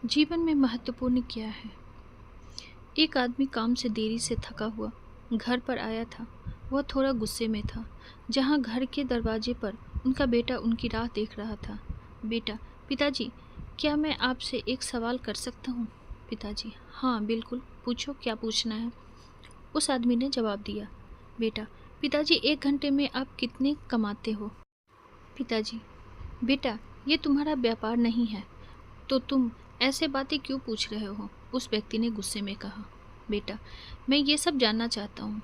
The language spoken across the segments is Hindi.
जीवन में महत्वपूर्ण क्या है? एक आदमी काम से देरी से थका हुआ घर पर आया था। वह थोड़ा गुस्से में था। जहाँ घर के दरवाजे पर उनका बेटा उनकी राह देख रहा था। बेटा, पिताजी, क्या मैं आपसे एक सवाल कर सकता हूँ? पिताजी, हाँ बिल्कुल, पूछो क्या पूछना है। उस आदमी ने जवाब दिया। बेटा, पिताजी, 1 घंटे में आप कितने कमाते हो? पिताजी, बेटा, ये तुम्हारा व्यापार नहीं है, तो तुम ऐसे बातें क्यों पूछ रहे हो? उस व्यक्ति ने गुस्से में कहा। बेटा, मैं ये सब जानना चाहता हूँ।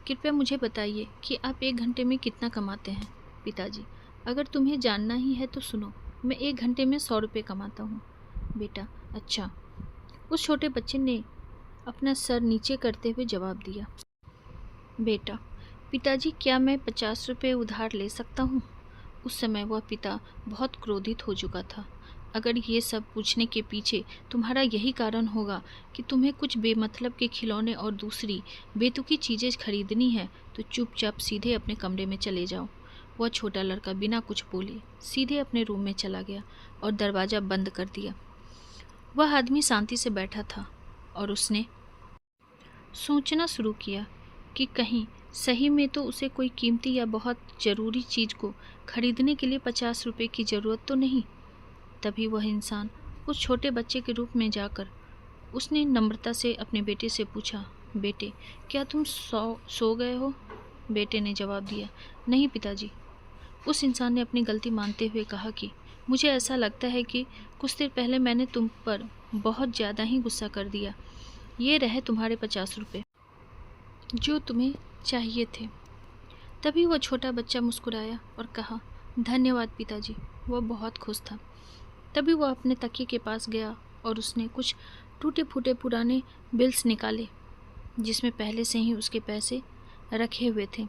कृपया मुझे बताइए कि आप 1 घंटे में कितना कमाते हैं। पिताजी, अगर तुम्हें जानना ही है तो सुनो, मैं 1 घंटे में 100 रुपये कमाता हूँ। बेटा, अच्छा। उस छोटे बच्चे ने अपना सर नीचे करते हुए जवाब दिया। बेटा, पिताजी, क्या मैं 50 रुपये उधार ले सकता हूँ? उस समय वह पिता बहुत क्रोधित हो चुका था। अगर ये सब पूछने के पीछे तुम्हारा यही कारण होगा कि तुम्हें कुछ बेमतलब के खिलौने और दूसरी बेतुकी चीज़ें खरीदनी है, तो चुपचाप सीधे अपने कमरे में चले जाओ। वह छोटा लड़का बिना कुछ बोले सीधे अपने रूम में चला गया और दरवाज़ा बंद कर दिया। वह आदमी शांति से बैठा था और उसने सोचना शुरू किया कि कहीं सही में तो उसे कोई कीमती या बहुत ज़रूरी चीज़ को खरीदने के लिए 50 रुपये की ज़रूरत तो नहीं। तभी वह इंसान उस छोटे बच्चे के रूप में जाकर उसने नम्रता से अपने बेटे से पूछा, बेटे, क्या तुम सो गए हो? बेटे ने जवाब दिया, नहीं पिताजी। उस इंसान ने अपनी गलती मानते हुए कहा कि मुझे ऐसा लगता है कि कुछ देर पहले मैंने तुम पर बहुत ज़्यादा ही गुस्सा कर दिया। ये रहे तुम्हारे 50 रुपये जो तुम्हें चाहिए थे। तभी वह छोटा बच्चा मुस्कुराया और कहा, धन्यवाद पिताजी। वह बहुत खुश था। तभी वह अपने तकिए के पास गया और उसने कुछ टूटे फूटे पुराने बिल्स निकाले जिसमें पहले से ही उसके पैसे रखे हुए थे।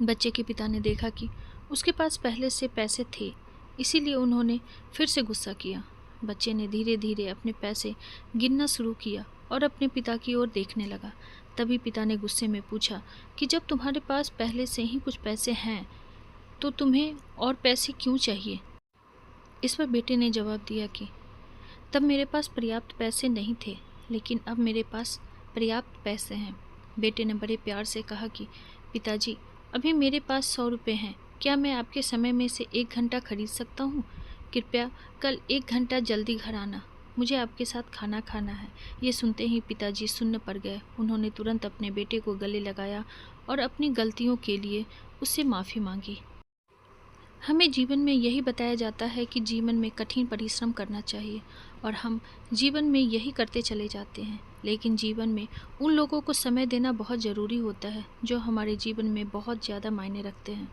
बच्चे के पिता ने देखा कि उसके पास पहले से पैसे थे, इसीलिए उन्होंने फिर से गुस्सा किया। बच्चे ने धीरे धीरे अपने पैसे गिनना शुरू किया और अपने पिता की ओर देखने लगा। तभी पिता ने गुस्से में पूछा कि जब तुम्हारे पास पहले से ही कुछ पैसे हैं तो तुम्हें और पैसे क्यों चाहिए? इस पर बेटे ने जवाब दिया कि तब मेरे पास पर्याप्त पैसे नहीं थे, लेकिन अब मेरे पास पर्याप्त पैसे हैं। बेटे ने बड़े प्यार से कहा कि पिताजी, अभी मेरे पास 100 रुपये हैं। क्या मैं आपके समय में से 1 घंटा खरीद सकता हूँ? कृपया कल 1 घंटा जल्दी घर आना, मुझे आपके साथ खाना खाना है। ये सुनते ही पिताजी सुन्न पड़ गए। उन्होंने तुरंत अपने बेटे को गले लगाया और अपनी गलतियों के लिए उससे माफ़ी मांगी। हमें जीवन में यही बताया जाता है कि जीवन में कठिन परिश्रम करना चाहिए और हम जीवन में यही करते चले जाते हैं। लेकिन जीवन में उन लोगों को समय देना बहुत ज़रूरी होता है जो हमारे जीवन में बहुत ज़्यादा मायने रखते हैं।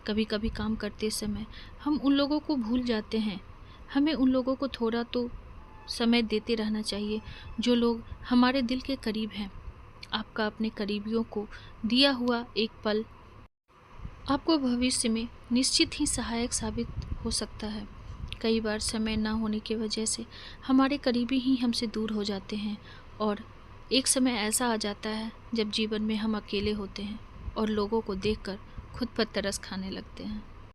कभी कभी काम करते समय हम उन लोगों को भूल जाते हैं। हमें उन लोगों को थोड़ा तो समय देते रहना चाहिए जो लोग हमारे दिल के करीब हैं। आपका अपने करीबियों को दिया हुआ एक पल आपको भविष्य में निश्चित ही सहायक साबित हो सकता है। कई बार समय ना होने की वजह से हमारे करीबी ही हमसे दूर हो जाते हैं और एक समय ऐसा आ जाता है जब जीवन में हम अकेले होते हैं और लोगों को देखकर खुद पर तरस खाने लगते हैं।